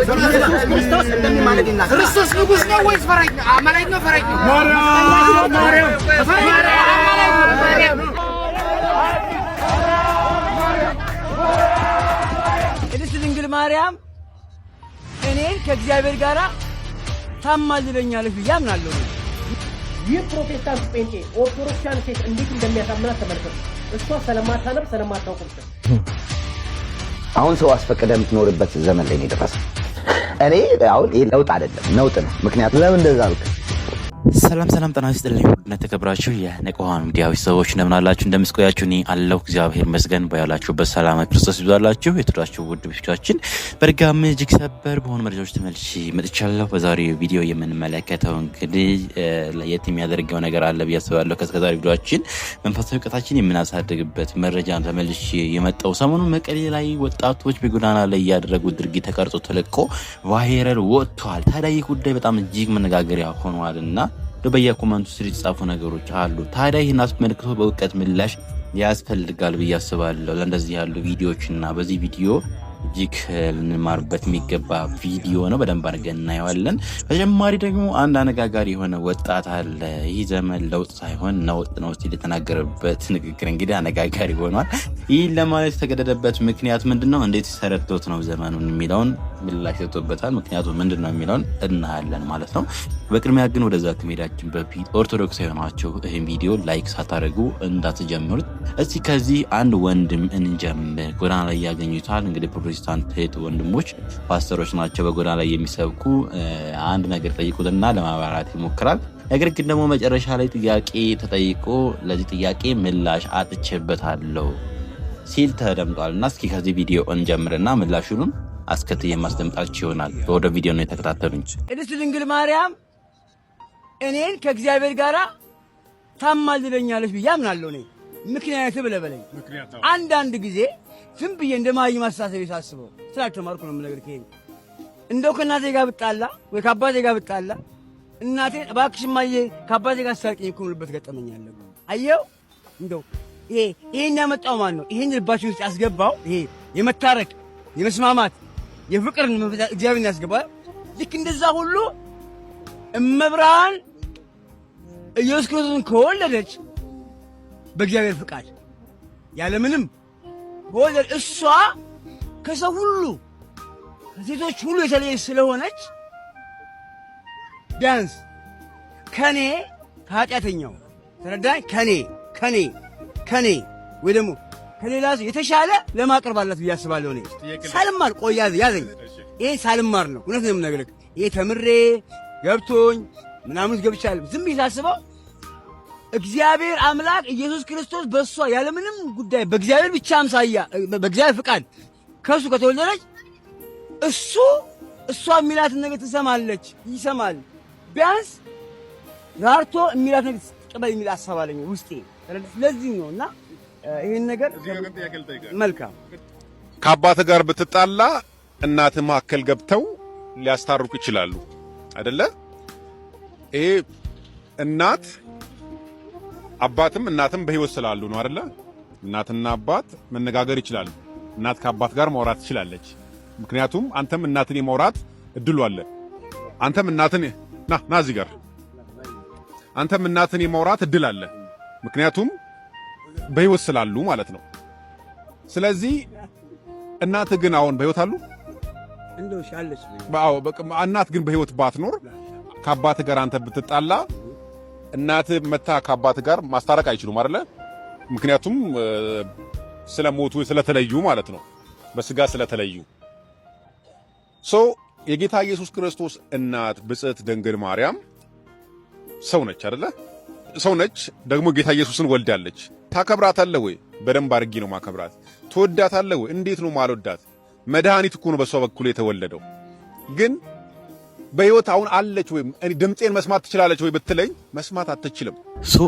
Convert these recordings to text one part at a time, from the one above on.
ክርስቶስ እንደሚማልድ ይናገራል። ክርስቶስ ንጉስ ነው ወይስ ፈራጅ ነው? አማላጅ ነው ፈራጅ ነው? ማርያም ቅድስት ድንግል ማርያም እኔን ከእግዚአብሔር ጋር ታማልደኛለች ብዬ አምናለሁ። ይህ ፕሮቴስታንት ጴንጤ ኦርቶዶክሳን ሴት እንዴት እንደሚያሳምናት ተመልከቱ። እሷ ሰለማታነብ ሰለማታውቁም። አሁን ሰው አስፈቀደ የምትኖርበት ዘመን ላይ ነው የደረሰው። እኔ አሁን ይሄ ለውጥ አይደለም ነውጥ ነው። ምክንያቱም ለምን እንደዛ አልክ? ሰላም ጤና ይስጥልኝ። እና ተከብራችሁ የነቆሃን ሚዲያዊ ሰዎች እንደምን አላችሁ? እንደምስቆያችሁ እኔ አለሁ እግዚአብሔር ይመስገን። ባያላችሁበት ሰላም ክርስቶስ ይብዛላችሁ። የተወደዳችሁ ውድ ቤተሰቦቻችን በድጋሚ እጅግ ሰበር በሆኑ መረጃዎች ተመልሼ መጥቻለሁ። በዛሬው ቪዲዮ የምንመለከተው እንግዲህ ለየት የሚያደርገው ነገር አለ ብዬ አስባለሁ። ከዛሬ ቪዲዮአችን መንፈሳዊ እውቀታችን የምናሳድግበት መረጃን ተመልሼ የመጣው ሰሞኑን መቀሌ ላይ ወጣቶች በጎዳና ላይ ያደረጉት ድርጊት ተቀርጾ ተለቆ ቫይራል ወጥቷል። ታዲያ ይህ ጉዳይ በጣም እጅግ መነጋገሪያ ሆኗልና በየኮመንቱ ስር የተጻፉ ነገሮች አሉ። ታዲያ ይህን አስመልክቶ በእውቀት ምላሽ ያስፈልጋል ብዬ አስባለሁ። ለእንደዚህ ያሉ ቪዲዮዎችና በዚህ ቪዲዮ እጅግ ልንማርበት የሚገባ ቪዲዮ ነው። በደንብ አድርገን እናየዋለን። በተጨማሪ ደግሞ አንድ አነጋጋሪ የሆነ ወጣት አለ። ይህ ዘመን ለውጥ ሳይሆን ነውጥ ነው ሲል የተናገረበት ንግግር እንግዲህ አነጋጋሪ ሆኗል። ይህ ለማለት የተገደደበት ምክንያት ምንድነው? እንዴት ሰረዶት ነው ዘመኑን የሚለውን ምላሽ ሰጥቶበታል። ምክንያቱ ምንድነው የሚለውን እናያለን ማለት ነው። በቅድሚያ ግን ወደዛ ከመሄዳችን በፊት ኦርቶዶክስ የሆናችሁ ይህን ቪዲዮ ላይክ ሳታደርጉ እንዳትጀምሩት። እስቲ ከዚህ አንድ ወንድም እንጀምር። ጎዳና ላይ ያገኙታል እንግዲህ ፕሮቴስታንት እህት ወንድሞች ፓስተሮች ናቸው። በጎዳና ላይ የሚሰብኩ አንድ ነገር ጠይቁትና ለማብራራት ይሞክራል። ነገር ግን ደግሞ መጨረሻ ላይ ጥያቄ ተጠይቆ ለዚህ ጥያቄ ምላሽ አጥቼበታለሁ ሲል ተደምጧልና እስኪ ከዚህ ቪዲዮ እንጀምርና ምላሹንም አስከትዬ ማስደምጣችሁ ይሆናል። ወደ ቪዲዮ ነው የተከታተሉኝ። ቅድስት ድንግል ማርያም እኔን ከእግዚአብሔር ጋር ታማልደኛለች ብዬ አምናለሁ። እኔ ምክንያቱ ብለበለኝ አንዳንድ ጊዜ ዝም ብዬ እንደማይ ማስተሳሰብ ሳስበው ስላልተማርኩ ነው የምነግርህ። ይሄ እንደው ከእናቴ ጋር ብጣላ ወይ ከአባቴ ጋር ብጣላ እናቴ እባክሽ እማዬ ከአባቴ ጋር አስታርቂኝ እኮ የምልበት ገጠመኝ አለ። አየው እንደው ይሄን ያመጣው ማን ነው? ይሄን ልባችን ውስጥ ያስገባው ይሄ የመታረቅ የመስማማት የፍቅርን እግዚአብሔር ያስገባው። ልክ እንደዛ ሁሉ እመብርሃን ኢየሱስ ክርስቶስን ከወለደች በእግዚአብሔር ፍቃድ ያለምንም ወለድ እሷ ከሰው ሁሉ ከሴቶች ሁሉ የተለየች ስለሆነች ቢያንስ ከኔ ከኃጢአተኛው ተረዳኝ ከኔ ወይ ደግሞ ከሌላ የተሻለ ለማቅረብ አላት ብዬ አስባለሁ። እኔ ሳልማር ቆይ ያዘኝ። ይሄ ሳልማር ነው እውነት ነው የምነግርህ። ይሄ ተምሬ ገብቶኝ ምናምን ገብቻለሁ። ዝም ብዬ ሳስበው እግዚአብሔር አምላክ ኢየሱስ ክርስቶስ በእሷ ያለምንም ጉዳይ በእግዚአብሔር ብቻ አምሳያ በእግዚአብሔር ፍቃድ ከሱ ከተወለደች እሷ የሚላትን ነገር ትሰማለች፣ ይሰማል። ቢያንስ ራርቶ የሚላት ነገር ትቀበል የሚል ሐሳብ አለኝ ውስጤ። ስለዚህ ነውና ይሄን ነገር መልካም ከአባት ጋር ብትጣላ እናት ማከል ገብተው ሊያስታርቁ ይችላሉ አይደለ? ይሄ እናት አባትም እናትም በህይወት ስላሉ ነው አይደለ? እናትና አባት መነጋገር ይችላሉ። እናት ከአባት ጋር ማውራት ትችላለች። ምክንያቱም አንተም እናትን የማውራት እድሉ አለ። አንተም እናትን ና እዚህ ጋር አንተም እናትን የማውራት እድል አለ። ምክንያቱም በህይወት ስላሉ ማለት ነው። ስለዚህ እናት ግን አሁን በህይወት አሉ እንደው ሻለች። እናት ግን በህይወት ባትኖር ከአባት ጋር አንተ ብትጣላ እናት መታ ከአባት ጋር ማስታረቅ አይችሉም አይደለ? ምክንያቱም ስለሞቱ ስለተለዩ ማለት ነው። በስጋ ስለተለዩ የጌታ ኢየሱስ ክርስቶስ እናት ብጽዕት ድንግል ማርያም ሰው ነች አይደለ? ሰው ነች ደግሞ ጌታ ኢየሱስን ወልዳለች። ታከብራታለህ ወይ? በደንብ አድርጌ ነው ማከብራት። ትወዳታለህ ወይ? እንዴት ነው ማልወዳት? መድኃኒት እኮ ነው በሷ በኩል የተወለደው። ግን በህይወት አሁን አለች ወይ? ድምጼን መስማት ትችላለች ወይ ብትለኝ መስማት አትችልም።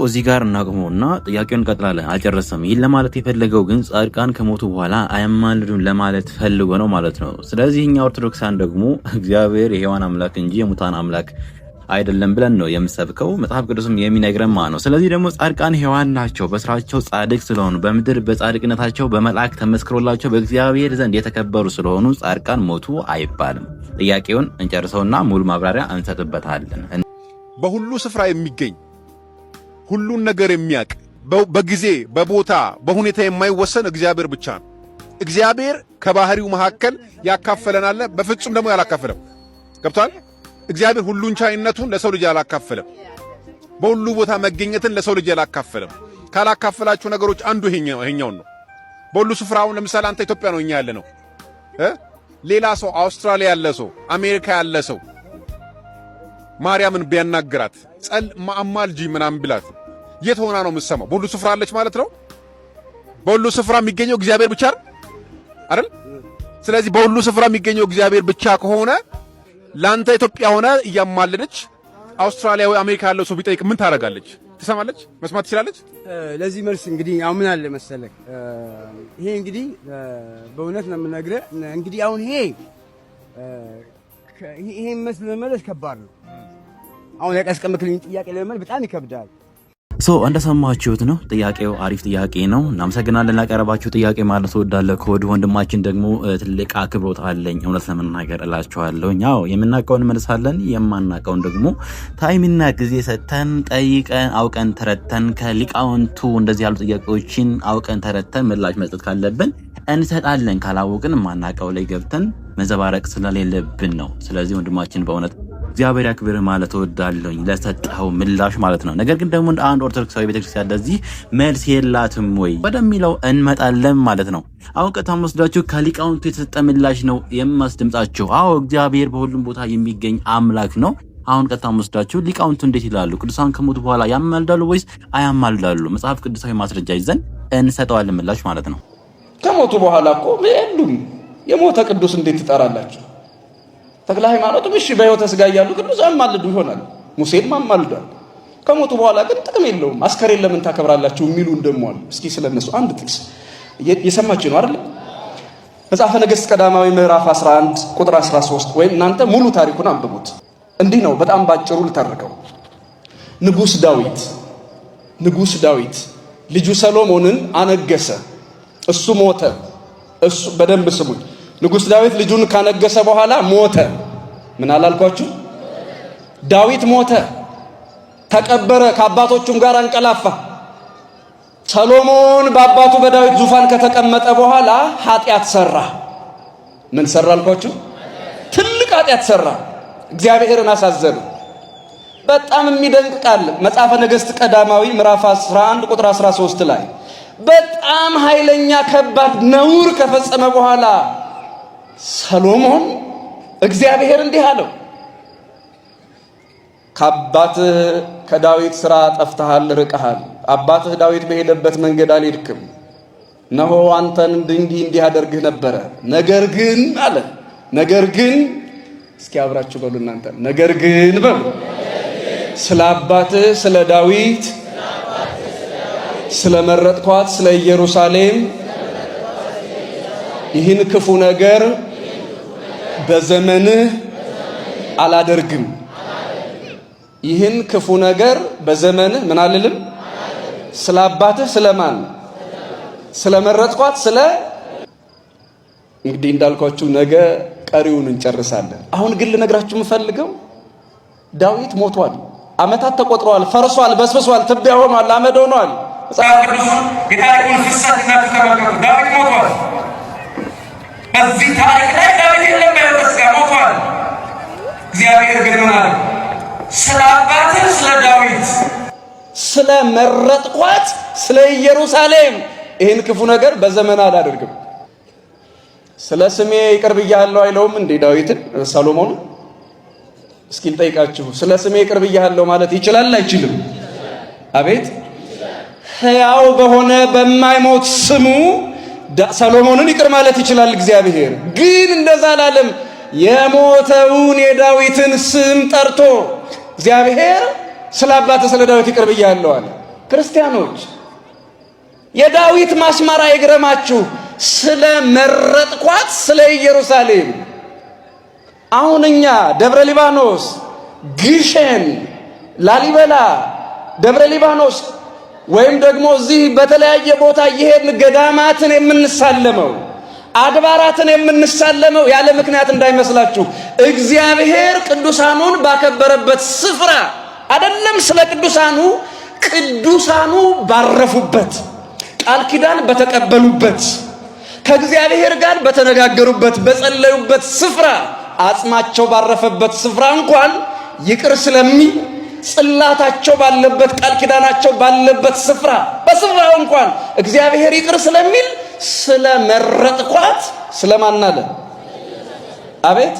እዚህ ጋር እናቅመውና ጥያቄውን እንቀጥላለን። አልጨረሰም። ይህን ለማለት የፈለገው ግን ጻድቃን ከሞቱ በኋላ አያማልዱም ለማለት ፈልጎ ነው ማለት ነው። ስለዚህ እኛ ኦርቶዶክሳን ደግሞ እግዚአብሔር የሔዋን አምላክ እንጂ የሙታን አምላክ አይደለም ብለን ነው የምሰብከው። መጽሐፍ ቅዱስም የሚነግረን ማለት ነው። ስለዚህ ደግሞ ጻድቃን ሔዋን ናቸው። በስራቸው ጻድቅ ስለሆኑ በምድር በጻድቅነታቸው በመልአክ ተመስክሮላቸው በእግዚአብሔር ዘንድ የተከበሩ ስለሆኑ ጻድቃን ሞቱ አይባልም። ጥያቄውን እንጨርሰውና ሙሉ ማብራሪያ እንሰጥበታለን። በሁሉ ስፍራ የሚገኝ ሁሉን ነገር የሚያውቅ በጊዜ በቦታ በሁኔታ የማይወሰን እግዚአብሔር ብቻ ነው። እግዚአብሔር ከባህሪው መካከል ያካፈለናል፣ በፍጹም ደግሞ ያላካፈለም። ገብቷል? እግዚአብሔር ሁሉን ቻይነቱን ለሰው ልጅ ያላካፈለም፣ በሁሉ ቦታ መገኘትን ለሰው ልጅ ያላካፈለም። ካላካፈላችሁ ነገሮች አንዱ ይሄኛው ነው። በሁሉ ስፍራው ለምሳሌ አንተ ኢትዮጵያ ነው እኛ ያለ ነው። ሌላ ሰው አውስትራሊያ ያለ ሰው አሜሪካ ያለ ሰው ማርያምን ቢያናግራት ማአማልጂ ምናምን ብላት የት ሆና ነው የምትሰማው? በሁሉ ስፍራ አለች ማለት ነው። በሁሉ ስፍራ የሚገኘው እግዚአብሔር ብቻ አይደል? ስለዚህ በሁሉ ስፍራ የሚገኘው እግዚአብሔር ብቻ ከሆነ ላንተ ኢትዮጵያ ሆነ እያማለደች አውስትራሊያ ወይ አሜሪካ ያለው ሰው ቢጠይቅ ምን ታደርጋለች? ትሰማለች? መስማት ትችላለች? ለዚህ መልስ እንግዲህ አሁን ምን አለ መሰለህ፣ ይሄ እንግዲህ በእውነት ነው የምነግርህ። እንግዲህ አሁን ይሄን መልስ ለመመለስ ከባድ ነው። አሁን ያቀስቀምክልኝ ጥያቄ ለመመለስ በጣም ይከብዳል። እንደሰማችሁት ነው። ጥያቄው አሪፍ ጥያቄ ነው። እናመሰግናለን ላቀረባችሁ ጥያቄ ማለት ወዳለ ኮድ ወንድማችን ደግሞ ትልቅ አክብሮት አለኝ። እውነት ለመናገር እላችኋለሁ። ያው የምናውቀውን እንመልሳለን፣ የማናውቀውን ደግሞ ታይምና ጊዜ ሰጥተን ጠይቀን አውቀን ተረተን ከሊቃውንቱ እንደዚህ ያሉ ጥያቄዎችን አውቀን ተረተን ምላሽ መስጠት ካለብን እንሰጣለን። ካላወቅን ማናውቀው ላይ ገብተን መዘባረቅ ስለሌለብን ነው። ስለዚህ ወንድማችን በእውነት እግዚአብሔር ያክብር ማለት ወዳለኝ ለሰጠው ምላሽ ማለት ነው። ነገር ግን ደግሞ እንደ አንድ ኦርቶዶክሳዊ ቤተክርስቲያን እንደዚህ መልስ የላትም ወይ ወደሚለው እንመጣለን ማለት ነው። አሁን ቀጥታ ወስዳችሁ ከሊቃውንቱ የተሰጠ ምላሽ ነው የማስደምጣችሁ። አዎ እግዚአብሔር በሁሉም ቦታ የሚገኝ አምላክ ነው። አሁን ቀጥታ ወስዳችሁ ሊቃውንቱ እንዴት ይላሉ? ቅዱሳን ከሞቱ በኋላ ያማልዳሉ ወይስ አያማልዳሉ? መጽሐፍ ቅዱሳዊ ማስረጃ ይዘን እንሰጠዋለን ምላሽ ማለት ነው። ከሞቱ በኋላ እኮ የሉም። የሞተ ቅዱስ እንዴት ትጠራላችሁ? ተክለ ሃይማኖትም እሺ በሕይወተ ሥጋ እያሉ ቅዱስ አማልዱ ይሆናል። ሙሴም አማልዷል። ከሞቱ በኋላ ግን ጥቅም የለውም። አስከሬን ለምን ታከብራላችሁ የሚሉ እንደሟል። እስኪ ስለነሱ አንድ ጥቅስ የሰማችሁ ነው አይደል? መጽሐፈ ነገሥት ቀዳማዊ ምዕራፍ 11 ቁጥር 13 ወይም እናንተ ሙሉ ታሪኩን አንብቡት። እንዲህ ነው፣ በጣም ባጭሩ ልተርከው። ንጉሥ ዳዊት ልጁ ሰሎሞንን አነገሰ። እሱ ሞተ። እሱ በደንብ ስሙኝ። ንጉሥ ዳዊት ልጁን ካነገሰ በኋላ ሞተ። ምን አላልኳችሁ? ዳዊት ሞተ፣ ተቀበረ፣ ከአባቶቹም ጋር አንቀላፋ። ሰሎሞን በአባቱ በዳዊት ዙፋን ከተቀመጠ በኋላ ኃጢአት ሰራ። ምን ሰራ አልኳችሁ? ትልቅ ኃጢአት ሰራ። እግዚአብሔርን አሳዘነ። በጣም የሚደንቅ ቃል መጽሐፈ ነገሥት ቀዳማዊ ምዕራፍ 11 ቁጥር 13 ላይ በጣም ኃይለኛ ከባድ ነውር ከፈጸመ በኋላ ሰሎሞን እግዚአብሔር እንዲህ አለው፣ ከአባትህ ከዳዊት ሥራ ጠፍተሃል፣ ርቀሃል። አባትህ ዳዊት በሄደበት መንገድ አልሄድክም። እነሆ አንተን እንዲህ አደርግህ ነበረ። ነገር ግን አለ፣ ነገር ግን እስኪ አብራችሁ በሉ እናንተ፣ ነገር ግን በሉ ስለ አባትህ ስለ ዳዊት ስለ መረጥኳት ስለ ኢየሩሳሌም ይህን ክፉ ነገር በዘመንህ አላደርግም። ይህን ክፉ ነገር በዘመንህ ምን አልልም? ስለ አባትህ ስለማን? ስለመረጥኳት ስለ እንግዲህ እንዳልኳችሁ ነገ ቀሪውን እንጨርሳለን። አሁን ግን ልነግራችሁ የምፈልገው ዳዊት ሞቷል። ዓመታት ተቆጥረዋል። ፈርሷል፣ በስብሷል፣ ትቢያ ሆኗል፣ አመድ ሆኗል። መጽሐፍ ቅዱስ የታሪኩን ፍሰት ተመልከቱ። ዳዊት ሞቷል። በዚህ ታሪክ ላይ ዳዊት የለም፣ በሕይወት ሞቷል። እግዚአብሔር ግን ምን አለ? ስለ አባትህ ስለ ዳዊት ስለ መረጥኳት ስለ ኢየሩሳሌም ይህን ክፉ ነገር በዘመን አላደርግም። ስለ ስሜ ይቅር ብያለሁ አይለውም እንዴ ዳዊትን? ሰሎሞን እስኪ ልጠይቃችሁ፣ ስለ ስሜ ይቅር ብያለሁ ማለት ይችላል አይችልም? አቤት! ሕያው በሆነ በማይሞት ስሙ ሰሎሞንን ይቅር ማለት ይችላል እግዚአብሔር። ግን እንደዛ አላለም። የሞተውን የዳዊትን ስም ጠርቶ እግዚአብሔር ስለ አባትህ ስለ ዳዊት ይቅር ብያለሁ አለ። ክርስቲያኖች የዳዊት ማስማራ ይግረማችሁ። ስለ መረጥኳት ስለ ኢየሩሳሌም አሁን እኛ ደብረ ሊባኖስ ግሸን፣ ላሊበላ፣ ደብረ ሊባኖስ ወይም ደግሞ እዚህ በተለያየ ቦታ ይሄን ገዳማትን የምንሳለመው አድባራትን የምንሳለመው ያለ ምክንያት እንዳይመስላችሁ። እግዚአብሔር ቅዱሳኑን ባከበረበት ስፍራ አይደለም። ስለ ቅዱሳኑ ባረፉበት፣ ቃል ኪዳን በተቀበሉበት፣ ከእግዚአብሔር ጋር በተነጋገሩበት፣ በጸለዩበት ስፍራ፣ አጽማቸው ባረፈበት ስፍራ እንኳን ይቅር ስለሚል ጽላታቸው ባለበት፣ ቃል ኪዳናቸው ባለበት ስፍራ በስፍራው እንኳን እግዚአብሔር ይቅር ስለሚል ስለመረጥኳት ስለማን አለ? አቤት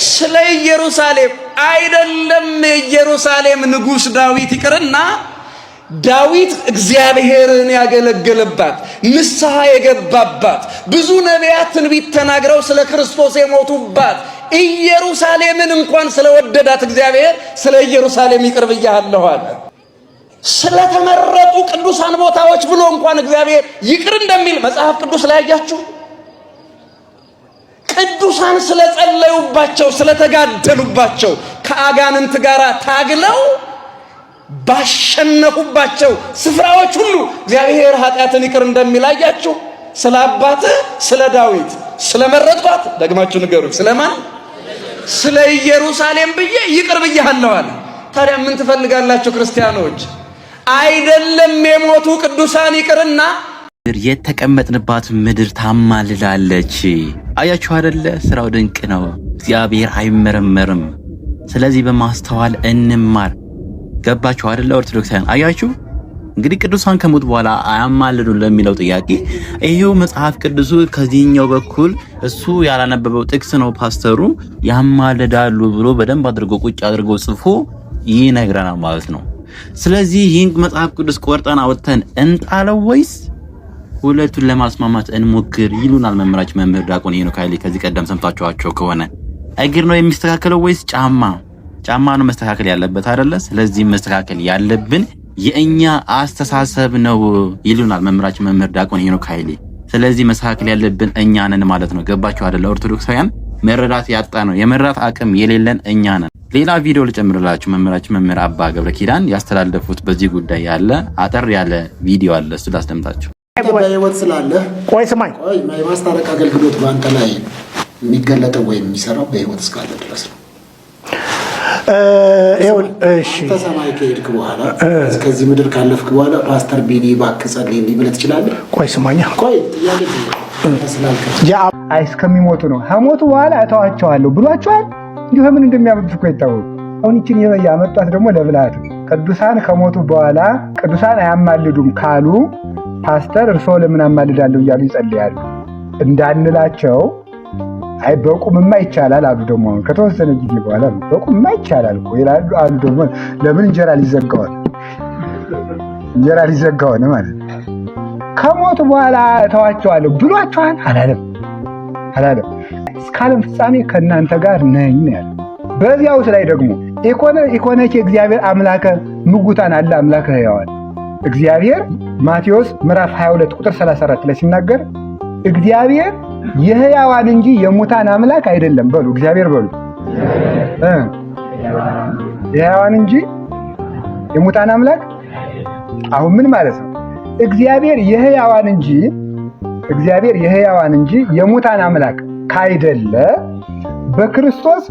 ስለ ኢየሩሳሌም አይደለም። የኢየሩሳሌም ንጉሥ ዳዊት ይቅርና ዳዊት እግዚአብሔርን ያገለገለባት፣ ንስሐ የገባባት፣ ብዙ ነቢያት ትንቢት ተናግረው ስለ ክርስቶስ የሞቱባት ኢየሩሳሌምን እንኳን ስለወደዳት እግዚአብሔር ስለ ኢየሩሳሌም ይቅር ብያለሁ አለ። ስለተመረጡ ቅዱሳን ቦታዎች ብሎ እንኳን እግዚአብሔር ይቅር እንደሚል መጽሐፍ ቅዱስ ላይ ያያችሁ። ቅዱሳን ስለጸለዩባቸው፣ ስለተጋደሉባቸው፣ ከአጋንንት ጋር ታግለው ባሸነፉባቸው ስፍራዎች ሁሉ እግዚአብሔር ኃጢአትን ይቅር እንደሚል አያችሁ። ስለ አባትህ ስለ ዳዊት ስለመረጥኳት ደግማችሁ ንገሩኝ። ስለማን? ስለ ኢየሩሳሌም ብዬ ይቅር ብያለሁ አለ። ታዲያ ምን ትፈልጋላችሁ ክርስቲያኖች? አይደለም የሞቱ ቅዱሳን ይቅርና የተቀመጥንባት ምድር ታማልላለች። አያችሁ አይደለ? ስራው ድንቅ ነው። እግዚአብሔር አይመረመርም። ስለዚህ በማስተዋል እንማር። ገባችሁ አይደለ? ኦርቶዶክሳውያን አያችሁ እንግዲህ ቅዱሳን ከሞት በኋላ አያማልዱን ለሚለው ጥያቄ ይሄው መጽሐፍ ቅዱሱ ከዚህኛው በኩል እሱ ያላነበበው ጥቅስ ነው። ፓስተሩ ያማልዳሉ ብሎ በደንብ አድርጎ ቁጭ አድርጎ ጽፎ ይነግረናል ማለት ነው። ስለዚህ ይህን መጽሐፍ ቅዱስ ቆርጠን አውጥተን እንጣለው ወይስ ሁለቱን ለማስማማት እንሞክር ይሉናል መምህራችን መምህር ዲያቆን ሄኖክ ኃይሌ። ከዚህ ቀደም ሰምታችኋቸው ከሆነ እግር ነው የሚስተካከለው ወይስ ጫማ ነው መስተካከል ያለበት አይደለ? ስለዚህ መስተካከል ያለብን የእኛ አስተሳሰብ ነው ይሉናል መምህራችን መምህር ዲያቆን ሄኖክ ኃይሌ። ስለዚህ መስተካከል ያለብን እኛ ነን ማለት ነው። ገባችሁ አይደለ? ኦርቶዶክሳውያን መረዳት ያጣ ነው የመረዳት አቅም የሌለን እኛ ነን። ሌላ ቪዲዮ ልጨምርላችሁ። መምህራችን መምህር አባ ገብረ ኪዳን ያስተላለፉት በዚህ ጉዳይ ያለ አጠር ያለ ቪዲዮ አለ። እሱ ላስደምጣችሁ። በህይወት ስላለ ቆይ ስማኝ፣ የማስታረቅ አገልግሎት በአንተ ላይ የሚገለጠው ወይም የሚሰራው በህይወት እስካለ ድረስ ነው። እሺ ተሰማይ ከሄድክ በኋላ እስከዚህ ምድር ካለፍክ በኋላ ፓስተር ቢኒ እባክህ ጸልይልኝ ብለህ ትችላለህ? ቆይ ስማኛ፣ ቆይ ጥያቄ እስከሚሞቱ ነው። ከሞቱ በኋላ እተዋቸዋለሁ ብሏቸዋል። እንዲሁ ምን እንደሚያመጡት እኮ ይታወቅ። አሁን ይችን ያመጣት ደግሞ ለብልሃት ቅዱሳን ከሞቱ በኋላ ቅዱሳን አያማልዱም ካሉ ፓስተር እርስዎ ለምን አማልዳለሁ እያሉ ይጸልያሉ እንዳንላቸው፣ አይ በቁምማ ይቻላል አሉ። ደግሞ አሁን ከተወሰነ ጊዜ በኋላ በቁምማ ይቻላል እኮ ይላሉ አሉ። ደግሞ ለምን እንጀራ ሊዘጋው ነው ማለት ነው። ከሞቱ በኋላ እተዋቸዋለሁ ብሏቸዋል? አላለም። እስከ ዓለም ፍጻሜ ከእናንተ ጋር ነኝ ያለ። በዚያውስ ላይ ደግሞ ኢኮነች እግዚአብሔር አምላከ ምጉታን አለ አምላከ ሕያዋን። እግዚአብሔር ማቴዎስ ምዕራፍ 22 ቁጥር 34 ላይ ሲናገር እግዚአብሔር የሕያዋን እንጂ የሙታን አምላክ አይደለም በሉ። እግዚአብሔር በሉ የሕያዋን እንጂ የሙታን አምላክ። አሁን ምን ማለት ነው? እግዚአብሔር የሕያዋን እንጂ የሙታን አምላክ ካይደለ በክርስቶስ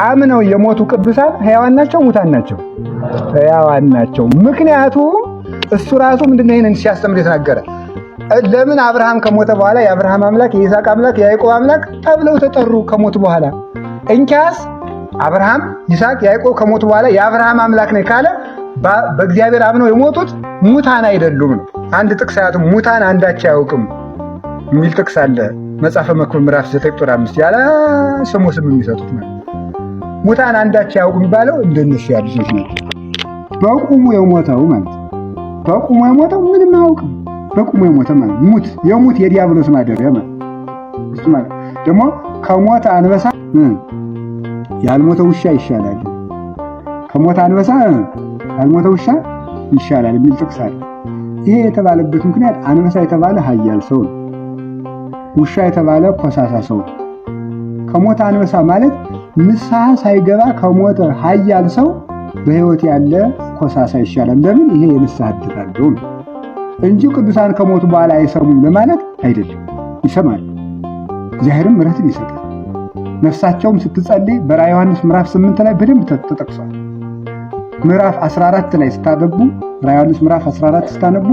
አምነው የሞቱ ቅዱሳን ሕያዋን ናቸው ሙታን ናቸው? ሕያዋን ናቸው። ምክንያቱም እሱ ራሱ ምንድነው ይሄንን ሲያስተምር የተናገረ? ለምን አብርሃም ከሞተ በኋላ የአብርሃም አምላክ የይስሐቅ አምላክ የያዕቆብ አምላክ ተብለው ተጠሩ ከሞቱ በኋላ? እንኪያስ አብርሃም ይስሐቅ ያዕቆብ ከሞቱ በኋላ የአብርሃም አምላክ ነኝ ካለ በእግዚአብሔር አምነው የሞቱት ሙታን አይደሉም ነው። አንድ ጥቅስ አያቱም ሙታን አንዳች አያውቅም የሚል ጥቅስ አለ መጽሐፈ መክብብ ምዕራፍ 9 ቁጥር 5 ያለ ስሙ የሚሰጡት ማለት ሙታን አንዳች አያውቅም የሚባለው እንደነሱ ያሉ ሰዎች ነው። በቁሙ የሞተው ማለት በቁሙ የሞተው ምንም አያውቅም። በቁሙ የሞተ ማለት የሙት የዲያብሎስ ማደሪያ ማለት እሱ ማለት ደግሞ ከሞተ አንበሳ ያልሞተ ውሻ ይሻላል፣ ከሞተ አንበሳ ያልሞተ ውሻ ይሻላል የሚል ጥቅስ አለ። ይሄ የተባለበት ምክንያት አንበሳ የተባለ ኃያል ሰው ነው፣ ውሻ የተባለ ኮሳሳ ሰው ነው። ከሞተ አንበሳ ማለት ንስሐ ሳይገባ ከሞተ ኃያል ሰው በሕይወት ያለ ኮሳሳ ይሻላል። ለምን? ይሄ የንስሐ ዕድል አለው እንጂ ቅዱሳን ከሞቱ በኋላ አይሰሙም ለማለት አይደለም። ይሰማሉ። እግዚአብሔርም ምሕረትን ይሰጣል። ነፍሳቸውም ስትጸልይ በራዕየ ዮሐንስ ምዕራፍ 8 ላይ በደንብ ተጠቅሷል። ምዕራፍ 14 ላይ ስታነቡ ራዕየ ዮሐንስ ምዕራፍ 14 ስታነቡ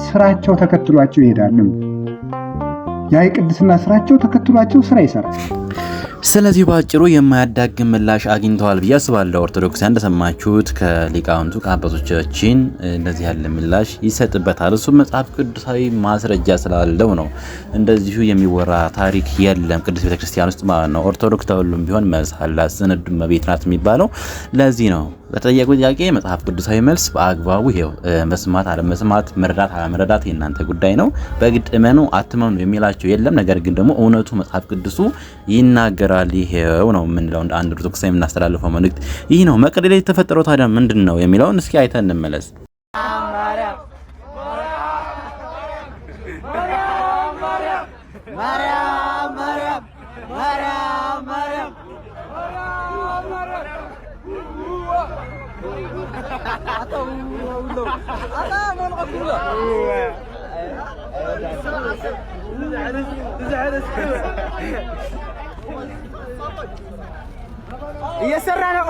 ስራቸው ተከትሏቸው ይሄዳል። ያ የቅድስና ስራቸው ተከትሏቸው ስራ ይሰራል። ስለዚህ ባጭሩ የማያዳግም ምላሽ አግኝተዋል ብዬ አስባለሁ። ኦርቶዶክሳውያን እንደሰማችሁት ከሊቃውንቱ ከአባቶቻችን እንደዚህ ያለ ምላሽ ይሰጥበታል። እሱ መጽሐፍ ቅዱሳዊ ማስረጃ ስላለው ነው። እንደዚሁ የሚወራ ታሪክ የለም ቅዱስ ቤተክርስቲያን ውስጥ ማለት ነው። ኦርቶዶክስ ተሁሉም ቢሆን መሳላ ስንዱ መቤት ናት የሚባለው ለዚህ ነው። በተጠየቁ ጥያቄ መጽሐፍ ቅዱሳዊ መልስ በአግባቡ ይሄው መስማት አለመስማት፣ መረዳት አለመረዳት የእናንተ ጉዳይ ነው። በግድ እመኑ አትመኑ የሚላቸው የለም። ነገር ግን ደግሞ እውነቱ መጽሐፍ ቅዱሱ ይናገራል። ይሄው ነው የምንለው እንደ አንድ ኦርቶዶክሳዊ የምናስተላልፈው መልእክት ይህ ነው። መቅደላ ላይ የተፈጠረው ታዲያ ምንድን ነው የሚለውን እስኪ አይተን እንመለስ። እየሰራ ነው።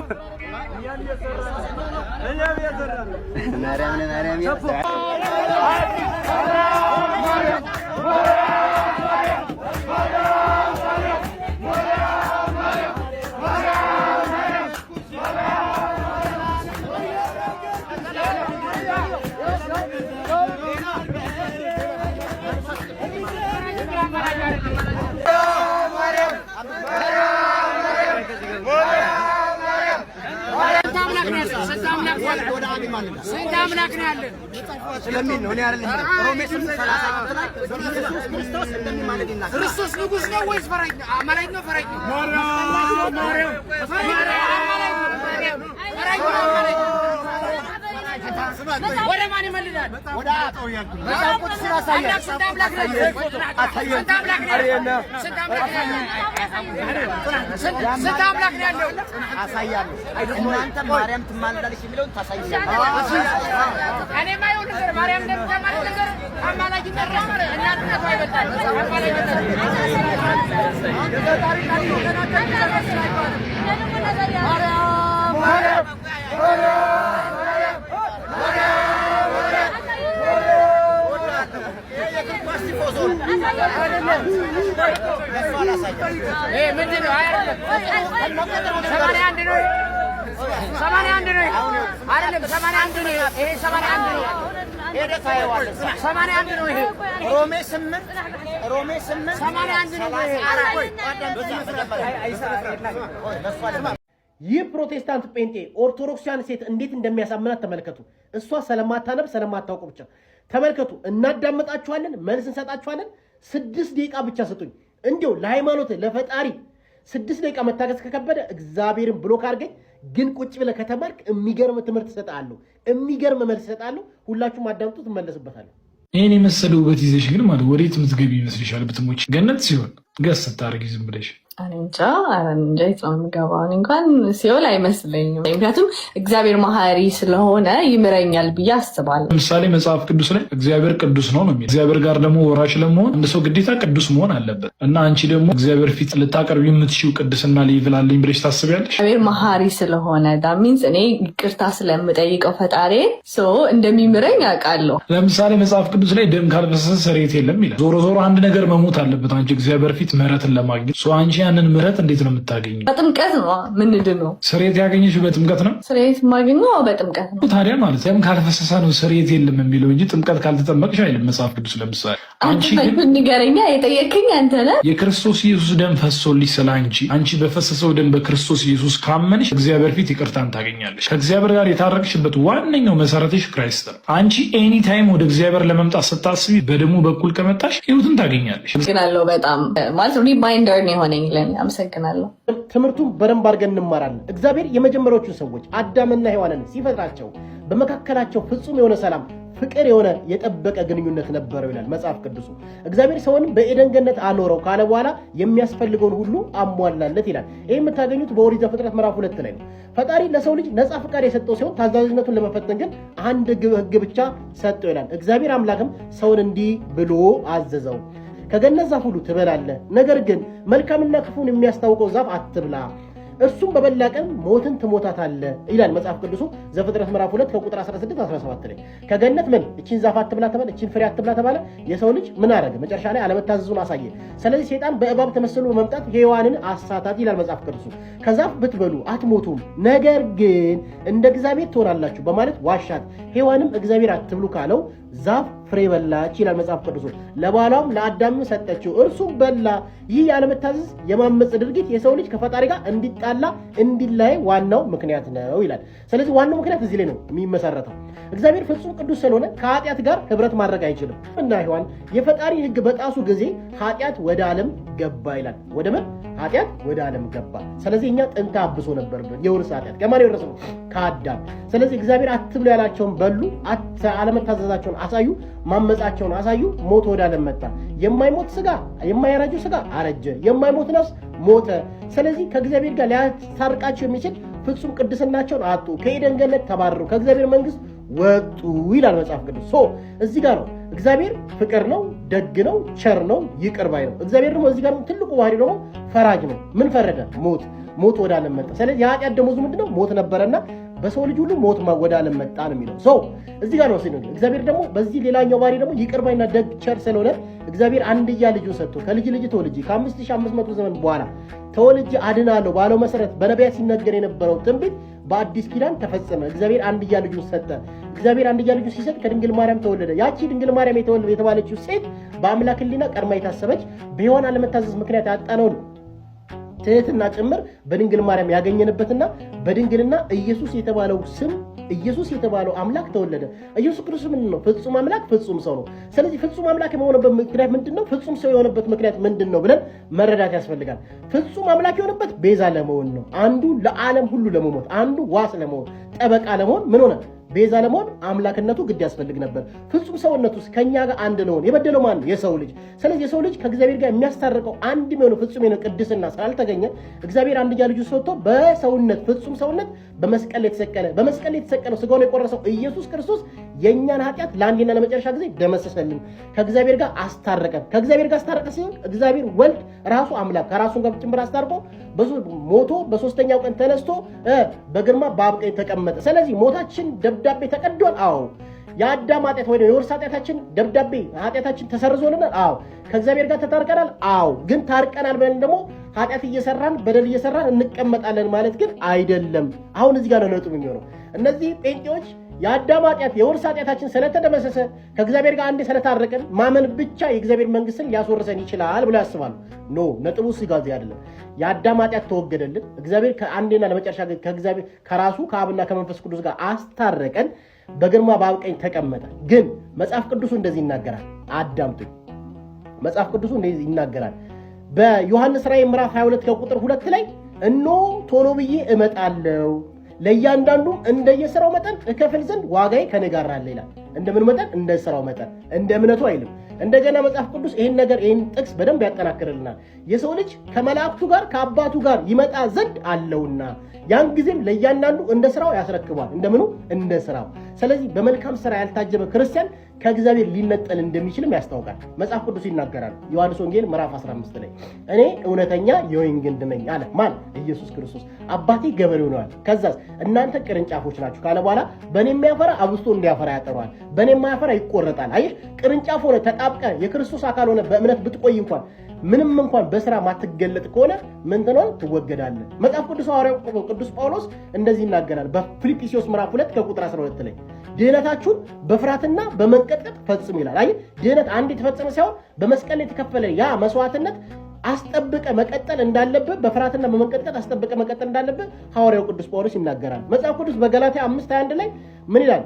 ስንት አምላክ ነው ያለን ስለሚል ነው። እኔ አይደለም ሮሜ 8:30 ላይ ኢየሱስ ክርስቶስ እንደሚማልድ ይናገራል። ክርስቶስ ንጉስ ነው ወይስ ፈረኝ? አማላጅ ነው ፈረኝ? ወደ ማን ይመልዳል? ወደ አጣው ያልኩ መጽሐፍ ቅዱስ ያሳያል። ስንት አምላክ ነው? ስንት አምላክ ነው ያለው? ስንት አምላክ ነው ያለው? አሳያለሁ። እናንተ ማርያም ትማልዳለች የሚለውን ታሳያለህ። እኔማ ይሁን ነገር ማርያም እንደምትማልድ ነገር አማላጅ ተራማ እናንተ ታይበታል። አማላጅ ይህ ፕሮቴስታንት ጴንጤ ኦርቶዶክሳውያን ሴት እንዴት እንደሚያሳምናት ተመልከቱ። እሷ ስለማታነብ ስለማታውቁ ብቻ ተመልከቱ። እናዳምጣችኋለን፣ መልስ እንሰጣችኋለን። 6 ደቂቃ ብቻ ስጡኝ። እንዲሁ ለሃይማኖት ለፈጣሪ 6 ደቂቃ መታገስ ከከበደ እግዚአብሔርን ብሎክ አድርገኝ። ግን ቁጭ ብለህ ከተማርክ የሚገርም ትምህርት እሰጥሃለሁ፣ የሚገርም መልስ እሰጥሃለሁ። ሁላችሁም አዳምጡ፣ ትመለስበታለሁ። ይሄን የመሰለ ውበት ይዘሽ ግን ማለት ወዴት የምትገቢ ይመስልሻል? ብትሞች ገነት ሲሆን ገስ ስታደርጊ ዝም ብለሽ እንጃ የት ነው የምገባው? እንኳን ሲኦል አይመስለኝም። ምክንያቱም እግዚአብሔር መሐሪ ስለሆነ ይምረኛል ብዬ አስባለሁ። ለምሳሌ መጽሐፍ ቅዱስ ላይ እግዚአብሔር ቅዱስ ነው የሚል እግዚአብሔር ጋር ደግሞ ወራሽ ለመሆን አንድ ሰው ግዴታ ቅዱስ መሆን አለበት እና አንቺ ደግሞ እግዚአብሔር ፊት ልታቀርብ የምትሽው ቅድስና ሌቭል አለኝ ብለሽ ታስቢያለሽ? እግዚአብሔር መሐሪ ስለሆነ ዳሚንስ እኔ ይቅርታ ስለምጠይቀው ፈጣሪ እንደሚምረኝ አውቃለሁ። ለምሳሌ መጽሐፍ ቅዱስ ላይ ደም ካልፈሰሰ ስርየት የለም ይላል። ዞሮ ዞሮ አንድ ነገር መሞት አለበት አንቺ እግዚአብሔር ፊት ምህረትን ለማግኘት አንቺ ያንን ምህረት እንዴት ነው የምታገኘው? በጥምቀት ነው። ምንድን ነው ስርየት ያገኘሽው? በጥምቀት ነው ስርየት ማግኘው በጥምቀት ነው። ታዲያ ማለት ደም ካልፈሰሰ ነው ስርየት የለም የሚለው እንጂ ጥምቀት ካልተጠመቅሽ አይልም መጽሐፍ ቅዱስ። ለምሳሌ አንቺ ንገረኛ፣ የጠየቅኝ አንተ ነህ። የክርስቶስ ኢየሱስ ደም ፈሶልሽ ስለ አንቺ በፈሰሰው ደም በክርስቶስ ኢየሱስ ካመንሽ እግዚአብሔር ፊት ይቅርታን ታገኛለሽ። ከእግዚአብሔር ጋር የታረቅሽበት ዋነኛው መሰረትሽ ክራይስት ነው። አንቺ ኤኒ ታይም ወደ እግዚአብሔር ለመምጣት ስታስቢ በደሙ በኩል ከመጣሽ ህይወትን ታገኛለሽ። ግን አለው በጣም ማለት ሪማይንደር ነው የሆነኝ ለኔ። አመሰግናለሁ። ትምህርቱን በደንብ አድርገን እንማራለን። እግዚአብሔር የመጀመሪያዎቹ ሰዎች አዳምና ሔዋንን ሲፈጥራቸው በመካከላቸው ፍጹም የሆነ ሰላም ፍቅር የሆነ የጠበቀ ግንኙነት ነበረው ይላል መጽሐፍ ቅዱሱ። እግዚአብሔር ሰውን በኤደን ገነት አኖረው ካለ በኋላ የሚያስፈልገውን ሁሉ አሟላለት ይላል። ይህ የምታገኙት በኦሪት ዘፍጥረት ምዕራፍ 2 ላይ ነው። ፈጣሪ ለሰው ልጅ ነፃ ፍቃድ የሰጠው ሲሆን ታዛዥነቱን ለመፈተን ግን አንድ ሕግ ብቻ ሰጠው ይላል። እግዚአብሔር አምላክም ሰውን እንዲህ ብሎ አዘዘው፣ ከገነት ዛፍ ሁሉ ትበላለህ፣ ነገር ግን መልካምና ክፉን የሚያስታውቀው ዛፍ አትብላ፣ እርሱም በበላ ቀን ሞትን ትሞታታለህ ይላል መጽሐፍ ቅዱሱ ዘፍጥረት ምዕራፍ 2 ከቁጥር 16-17 ላይ። ከገነት ምን እቺን ዛፍ አትብላ ተባለ፣ እቺን ፍሬ አትብላ ተባለ። የሰው ልጅ ምን አደረገ? መጨረሻ ላይ አለመታዘዙን አሳየ። ስለዚህ ሰይጣን በእባብ ተመስሎ በመምጣት ሔዋንን አሳታት ይላል መጽሐፍ ቅዱሱ። ከዛፍ ብትበሉ አትሞቱም፣ ነገር ግን እንደ እግዚአብሔር ትሆናላችሁ በማለት ዋሻት። ሔዋንም እግዚአብሔር አትብሉ ካለው ዛፍ ፍሬ በላች ይላል መጽሐፍ ቅዱሱ። ለባሏም ለአዳም ሰጠችው፣ እርሱም በላ። ይህ ያለመታዘዝ የማመጽ ድርጊት የሰው ልጅ ከፈጣሪ ጋር እንዲጣላ እንዲለያይ ዋናው ምክንያት ነው ይላል። ስለዚህ ዋናው ምክንያት እዚህ ላይ ነው የሚመሰረተው። እግዚአብሔር ፍጹም ቅዱስ ስለሆነ ከኃጢአት ጋር ህብረት ማድረግ አይችልም እና ሔዋን የፈጣሪ ሕግ በጣሱ ጊዜ ኃጢአት ወደ ዓለም ገባ ይላል። ወደ ምን? ኃጢአት ወደ ዓለም ገባ። ስለዚህ እኛ ጥንተ አብሶ ነበርብን። የውርስ ኃጢአት ከማን የወረሰው? ከአዳም። ስለዚህ እግዚአብሔር አትብሉ ያላቸውን በሉ፣ አለመታዘዛቸውን አሳዩ፣ ማመጻቸውን አሳዩ። ሞት ወደ ዓለም መጣ። የማይሞት ስጋ፣ የማይረጁ ስጋ አረጀ፣ የማይሞት ነፍስ ሞተ። ስለዚህ ከእግዚአብሔር ጋር ሊያስታርቃቸው የሚችል ፍጹም ቅድስናቸውን አጡ፣ ከኤደን ገነት ተባረሩ፣ ከእግዚአብሔር መንግስት ወጡ ይላል መጽሐፍ ቅዱስ። እዚህ ጋር ነው እግዚአብሔር ፍቅር ነው፣ ደግ ነው፣ ቸር ነው፣ ይቅር ባይ ነው። እግዚአብሔር ደግሞ እዚህ ጋር ትልቁ ባህሪ ደግሞ ፈራጅ ነው። ምን ፈረደ? ሞት ወደ ዓለም መጣ። ስለዚህ የኃጢአት ደመወዙ ምንድነው? ሞት ነበረና በሰው ልጅ ሁሉ ሞት ወደ ዓለም መጣ ነው የሚለው። እዚህ ጋር ነው ሲነገር እግዚአብሔር ደግሞ በዚህ ሌላኛው ባህሪ ደግሞ ይቅር ባይና ደግ ቸር ስለሆነ እግዚአብሔር አንድያ ልጁን ሰጥቶ ከልጅ ልጅ ተወልጄ ከ5500 ዘመን በኋላ ተወልጄ አድናለሁ ባለው መሰረት በነቢያት ሲነገር የነበረው ትንቢት በአዲስ ኪዳን ተፈጸመ። እግዚአብሔር አንድያ ልጁን ሰጠ። እግዚአብሔር አንድያ ልጁን ሲሰጥ ከድንግል ማርያም ተወለደ። ያቺ ድንግል ማርያም የተባለችው ሴት በአምላክ ሕሊና ቀድማ የታሰበች በሔዋን አለመታዘዝ ምክንያት ያጣነውን ትህትና ጭምር በድንግል ማርያም ያገኘንበትና በድንግልና ኢየሱስ የተባለው ስም ኢየሱስ የተባለው አምላክ ተወለደ። ኢየሱስ ክርስቶስ ምንድን ነው? ፍጹም አምላክ ፍጹም ሰው ነው። ስለዚህ ፍጹም አምላክ የሆነበት ምክንያት ምንድነው? ፍጹም ሰው የሆነበት ምክንያት ምንድነው ብለን መረዳት ያስፈልጋል። ፍጹም አምላክ የሆነበት ቤዛ ለመሆን ነው። አንዱ ለዓለም ሁሉ ለመሞት፣ አንዱ ዋስ ለመሆን፣ ጠበቃ ለመሆን ምን ሆነ? ቤዛ ለመሆን አምላክነቱ ግድ ያስፈልግ ነበር። ፍጹም ሰውነቱ ከኛ ጋር አንድ ነው። የበደለው ማን ነው? የሰው ልጅ። ስለዚህ የሰው ልጅ ከእግዚአብሔር ጋር የሚያስታርቀው አንድ የሚሆነው ፍጹም የሆነ ቅድስና ስላልተገኘ እግዚአብሔር አንድያ ልጁ ሰጥቶ በሰውነት ፍጹም ሰውነት በመስቀል ላይ የተሰቀለ በመስቀል ላይ የተሰቀለው ስጋውን የቆረሰው ኢየሱስ ክርስቶስ የእኛን ኃጢአት ለአንዴና ለመጨረሻ ጊዜ ደመሰሰልን፣ ከእግዚአብሔር ጋር አስታረቀን። ከእግዚአብሔር ጋር አስታረቀ ሲሆን እግዚአብሔር ወልድ ራሱ አምላክ ከራሱ ጋር ጭምር አስታርቆ ሞቶ በሶስተኛው ቀን ተነስቶ በግርማ በአብ ቀኝ ተቀመጠ። ስለዚህ ሞታችን ደብዳቤ ተቀዷል። አዎ። የአዳም ኃጢአት ወይ የውርስ ኃጢአታችን ደብዳቤ ኃጢአታችን ተሰርዞልናል። አዎ። ከእግዚአብሔር ጋር ተታርቀናል። አዎ። ግን ታርቀናል ብለን ደግሞ ኃጢአት እየሰራን በደል እየሰራን እንቀመጣለን ማለት ግን አይደለም። አሁን እዚህ ጋር ነው ነጥቡ የሚሆነው። እነዚህ ጴንጤዎች የአዳም ኃጢአት የውርስ ኃጢአታችን ስለተደመሰሰ ከእግዚአብሔር ጋር አንዴ ስለታረቀን ማመን ብቻ የእግዚአብሔር መንግስትን ሊያስወርሰን ይችላል ብሎ ያስባሉ። ኖ፣ ነጥቡ እዚህ ጋር አይደለም። የአዳም ኃጢአት ተወገደልን። እግዚአብሔር ከአንዴና ለመጨረሻ ከእግዚአብሔር ከራሱ ከአብና ከመንፈስ ቅዱስ ጋር አስታረቀን፣ በግርማ በአብ ቀኝ ተቀመጠ። ግን መጽሐፍ ቅዱሱ እንደዚህ ይናገራል። አዳምጡኝ። መጽሐፍ ቅዱሱ እንደዚህ ይናገራል። በዮሐንስ ራዕይ ምዕራፍ 22 ከቁጥር 2 ላይ እነሆ ቶሎ ብዬ እመጣለሁ፣ ለእያንዳንዱ እንደየሥራው መጠን እከፍል ዘንድ ዋጋዬ ከእኔ ጋር አለ ይላል። እንደምን መጠን? እንደ ሥራው መጠን፣ እንደ እምነቱ አይልም። እንደገና መጽሐፍ ቅዱስ ይህን ጥቅስ በደንብ ያጠናክርልናል። የሰው ልጅ ከመላእክቱ ጋር ከአባቱ ጋር ይመጣ ዘንድ አለውና ያን ጊዜም ለእያንዳንዱ እንደ ሥራው ያስረክቧል። እንደምኑ? እንደ ሥራው። ስለዚህ በመልካም ሥራ ያልታጀበ ክርስቲያን ከእግዚአብሔር ሊነጠል እንደሚችልም ያስታውቃል። መጽሐፍ ቅዱስ ይናገራል። ዮሐንስ ወንጌል ምዕራፍ 15 ላይ እኔ እውነተኛ የወይን ግንድ ነኝ አለ። ማን? ኢየሱስ ክርስቶስ። አባቴ ገበሬው ነው አለ። ከዛስ እናንተ ቅርንጫፎች ናችሁ ካለ በኋላ በእኔ የሚያፈራ አብዝቶ እንዲያፈራ ያጠረዋል፣ በእኔ የማያፈራ ይቆረጣል። አየህ፣ ቅርንጫፍ ሆነ ተጣብቀ የክርስቶስ አካል ሆነ በእምነት ብትቆይ እንኳን ምንም እንኳን በስራ ማትገለጥ ከሆነ ምን ትሆናለህ? ትወገዳለህ። መጽሐፍ ቅዱስ ሐዋርያው ቅዱስ ጳውሎስ እንደዚህ ይናገራል በፊልጵስዩስ ምዕራፍ 2 ከቁጥር 12 ላይ ድህነታችሁን በፍርሃትና በመንቀጥቀጥ ፈጽሙ ይላል። አይ ድህነት አንድ የተፈጸመ ሳይሆን በመስቀል ላይ የተከፈለ ያ መስዋዕትነት አስጠብቀ መቀጠል እንዳለበት በፍርሃትና በመንቀጥቀጥ አስጠብቀ መቀጠል እንዳለበት ሐዋርያው ቅዱስ ጳውሎስ ይናገራል። መጽሐፍ ቅዱስ በገላትያ 5:21 ላይ ምን ይላል?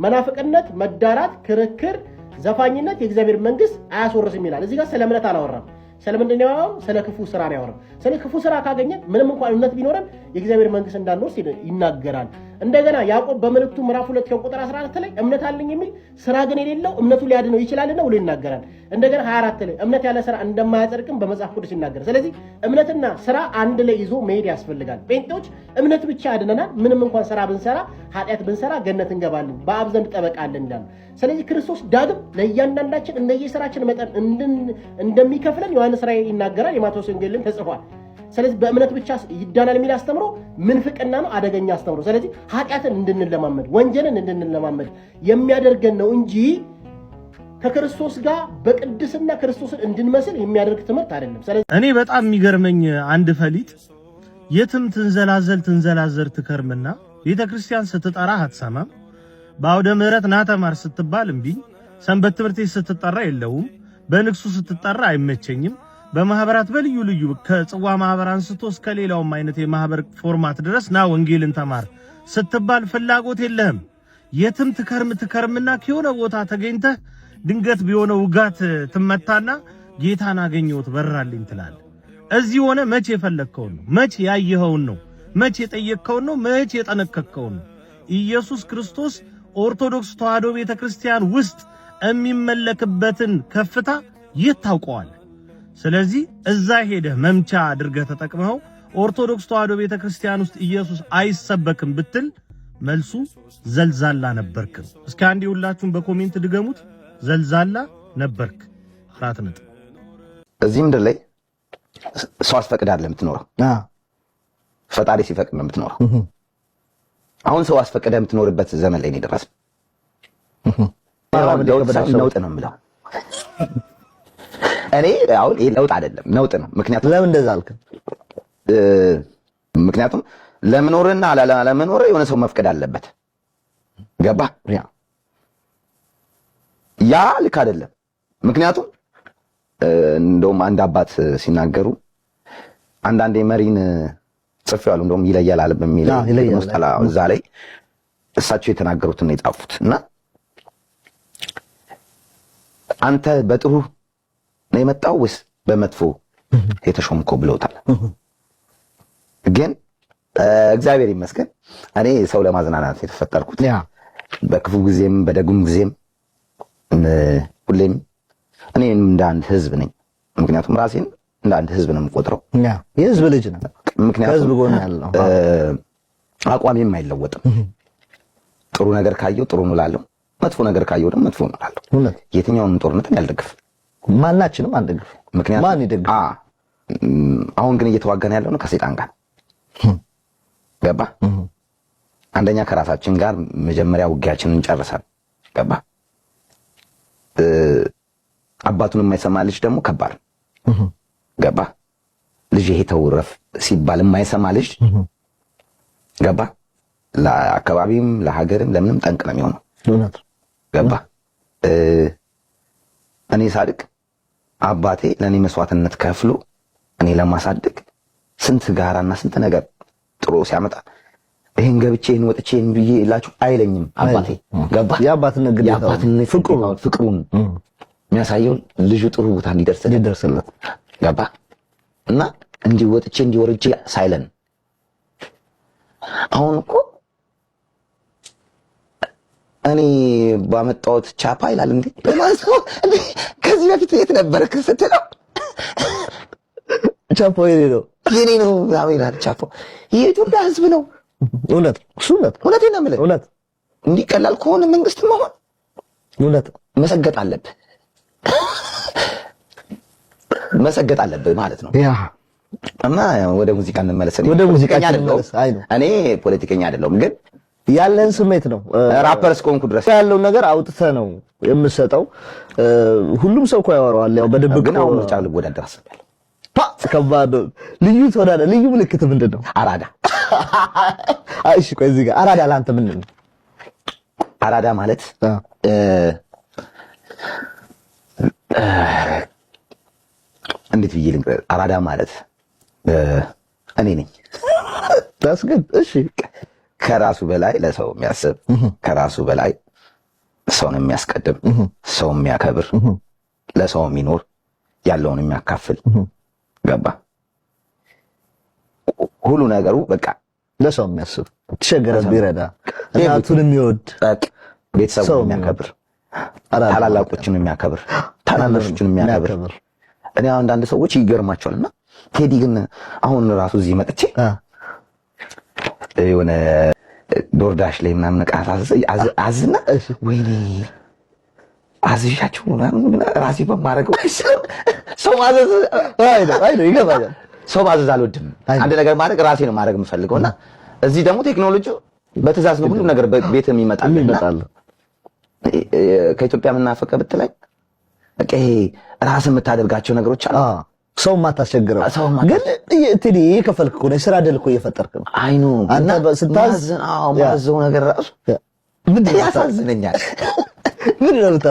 መናፍቅነት፣ መዳራት፣ ክርክር፣ ዘፋኝነት የእግዚአብሔር መንግስት አያስወርስም ይላል። እዚህ ጋር ስለ እምነት አላወራም። ስለምንድን ነው ያወራው? ስለ ክፉ ስራ ነው ያወራው። ስለ ክፉ ስራ ካገኘን ምንም እንኳን እምነት ቢኖረን የእግዚአብሔር መንግስት እንዳንወርስ ይናገራል። እንደገና ያዕቆብ በመልእክቱ ምዕራፍ 2 ቁጥር 14 ላይ እምነት አለኝ የሚል ስራ ግን የሌለው እምነቱ ሊያድነው ይችላልና ብሎ ይናገራል። እንደገና 24 ላይ እምነት ያለ ስራ እንደማያጸድቅም በመጽሐፍ ቅዱስ ይናገራል። ስለዚህ እምነትና ስራ አንድ ላይ ይዞ መሄድ ያስፈልጋል። ጴንጤዎች እምነት ብቻ ያድነናል፣ ምንም እንኳን ስራ ብንሰራ ኃጢአት ብንሰራ ገነት እንገባለን፣ በአብ ዘንድ ጠበቃ አለን ይላሉ። ስለዚህ ክርስቶስ ዳግም ለእያንዳንዳችን እንደየስራችን መጠን እንደሚከፍለን ዮሐንስ ራእይ ይናገራል፣ የማቴዎስ ወንጌልም ተጽፏል። ስለዚህ በእምነት ብቻ ይዳናል የሚል አስተምሮ ምንፍቅና ነው፣ አደገኛ አስተምሮ። ስለዚህ ኃጢአትን እንድንለማመድ ወንጀልን እንድንለማመድ የሚያደርገን ነው እንጂ ከክርስቶስ ጋር በቅድስና ክርስቶስን እንድንመስል የሚያደርግ ትምህርት አይደለም። ስለዚህ እኔ በጣም የሚገርመኝ አንድ ፈሊጥ የትም ትንዘላዘል ትከርምና ቤተክርስቲያን ስትጠራ አትሰማም፣ በአውደ ምሕረት ና ተማር ስትባል እምቢ፣ ሰንበት ትምህርት ስትጠራ የለውም፣ በንግሱ ስትጠራ አይመቸኝም፣ በማህበራት በልዩ ልዩ ከጽዋ ማህበር አንስቶ እስከ ሌላውም አይነት የማህበር ፎርማት ድረስ ና ወንጌልን ተማር ስትባል ፍላጎት የለህም። የትም ትከርምና ከሆነ ቦታ ተገኝተህ ድንገት ቢሆነ ውጋት ትመታና ጌታን አገኘሁት በራልኝ ትላለህ። እዚህ ሆነ መቼ የፈለግከውን ነው፣ መቼ ያየኸውን ነው፣ መቼ የጠየቅከውን ነው፣ መቼ የጠነቀቅከውን ነው። ኢየሱስ ክርስቶስ ኦርቶዶክስ ተዋሕዶ ቤተክርስቲያን ውስጥ የሚመለክበትን ከፍታ ይታውቀዋል። ስለዚህ እዛ ሄደህ መምቻ አድርገህ ተጠቅመው ኦርቶዶክስ ተዋሕዶ ቤተክርስቲያን ውስጥ ኢየሱስ አይሰበክም ብትል መልሱ ዘልዛላ ነበርክ። እስኪ አንዴ ሁላችሁም በኮሜንት ድገሙት፣ ዘልዛላ ነበርክ። 4 ነጥብ። እዚህ ምድር ላይ ሰው አስፈቅዳለህ የምትኖረው፣ ፈጣሪ ሲፈቅድ ነው የምትኖረው። አሁን ሰው አስፈቅደህ የምትኖርበት ዘመን ላይ ነው የደረስነው። ለውጥ ነው የምለው እኔ አሁን ይሄ ለውጥ አይደለም ነውጥ ነው። ምክንያቱም ለምን እንደዛ አልክ? ምክንያቱም ለመኖርና ለመኖር የሆነ ሰው መፍቀድ አለበት። ገባ? ያ ልክ አይደለም። ምክንያቱም እንደውም አንድ አባት ሲናገሩ አንዳንዴ መሪን ጽፌዋለሁ፣ እንደውም ይለያል አለ በሚል ሙስጠላ እዛ ላይ እሳቸው የተናገሩትን ነው የጻፉት እና አንተ በጥሩ ነው የመጣው ወይስ በመጥፎ የተሾምከው ብለውታል። ግን እግዚአብሔር ይመስገን እኔ ሰው ለማዝናናት የተፈጠርኩት በክፉ ጊዜም በደጉም ጊዜም ሁሌም እኔ እንደ አንድ ህዝብ ነኝ። ምክንያቱም ራሴን እንደ አንድ ህዝብ ነው የምቆጥረው። የህዝብ ልጅ ነው። ምክንያቱም ህዝብ ጎን ያለው አቋሜም አይለወጥም። ጥሩ ነገር ካየው ጥሩ ነው እላለሁ፣ መጥፎ ነገር ካየው ደግሞ መጥፎ ነው እላለሁ። የትኛውንም ጦርነት ያልደግፍ ማናችንም አንደግፍ። ምክንያቱም ማን ይደግፍ? አሁን ግን እየተዋጋን ያለው ነው ከሰይጣን ጋር። ገባ? አንደኛ ከራሳችን ጋር መጀመሪያ ውጊያችንን እንጨርሳለን። ገባ? አባቱን የማይሰማ ልጅ ደግሞ ከባድ። ገባ? ልጅ ይሄ ተውረፍ ሲባል የማይሰማ ልጅ ገባ? ለአካባቢም ለሀገርም ለምንም ጠንቅ ነው የሚሆነው። ገባ? እኔ ሳድቅ አባቴ ለኔ መስዋዕትነት ከፍሎ እኔ ለማሳደግ ስንት ጋራና ስንት ነገር ጥሩ ሲያመጣ ይሄን ገብቼን ወጥቼን ብዬ እላችሁ አይለኝም አባቴ። ገባ? የአባትነት ግዴታው ፍቅሩን የሚያሳየው ልጁ ጥሩ ቦታ እንዲደርስለት። ገባ? እና እንዲህ ወጥቼ እንዲወርጄ ሳይለን አሁን እኮ እኔ ባመጣሁት ቻፓ ይላል እንዴ በማስው ከዚህ በፊት የት ነበርክ ስትለው ቻፓ የኔ ነው ይላል። ቻፓ የኢትዮጵያ ህዝብ ነው። እውነት እውነቴን ነው የምልህ። እውነት እንዲህ ቀላል ከሆነ መንግስት መሆን እውነት መሰገጥ አለብህ ማለት ነው። እና ወደ ሙዚቃ እንመለስ። ወደ ሙዚቃ እንመለስ። እኔ ፖለቲከኛ አይደለሁም ግን ያለን ስሜት ነው። ራፐር እስከሆንኩ ድረስ ያለው ነገር አውጥተህ ነው የምሰጠው። ሁሉም ሰው እኮ ያወራዋል፣ ያው በድብቅ ግን አሁን ምርጫ ልወዳደር አስቤያለሁ። ከባድ ልዩ ተወዳዳሪ። ልዩ ምልክት ምንድን ነው? አራዳ። እሺ ቆይ እዚህ ጋር አራዳ ለአንተ ምንድን ነው? አራዳ ማለት እንዴት ብዬ ልንገር? አራዳ ማለት እኔ ነኝ። ታስ ግን እሺ ከራሱ በላይ ለሰው የሚያስብ ከራሱ በላይ ሰውን የሚያስቀድም ሰው የሚያከብር ለሰው የሚኖር ያለውን የሚያካፍል ገባ? ሁሉ ነገሩ በቃ ለሰው የሚያስብ ተቸገረ ቢረዳ እናቱን የሚወድ ቤተሰቡን የሚያከብር ታላላቆችን የሚያከብር ታናናሾችን የሚያከብር እኔ አንዳንድ ሰዎች ይገርማቸዋልና ቴዲ ግን አሁን ራሱ እዚህ መጥቼ የሆነ ዶርዳሽ ላይ ምናምን ቃታ አዝና ወይኔ አዝሻቸው ምናምን ራሴ በማረገው ሰው ማዘዝ አይደል ይገባኛል። ሰው ማዘዝ አልወድም። አንድ ነገር ማድረግ ራሴ ነው ማድረግ የምፈልገውና እዚህ ደግሞ ቴክኖሎጂው በትእዛዝ ነው ሁሉ ነገር ቤት የሚመጣል። ከኢትዮጵያ ምናፈቀ ብትለኝ በቃ ይሄ ራስ የምታደርጋቸው ነገሮች አሉ። ሰው ማታስቸግረው ግን እትዲ የከፈልክ እኮ ነው ስራ አይደል እኮ እየፈጠርክ ነው። አይኑ አንተ ስታዝ ማዘው ነገር ራሱ ምን ያሳዝነኛል። ምን ነው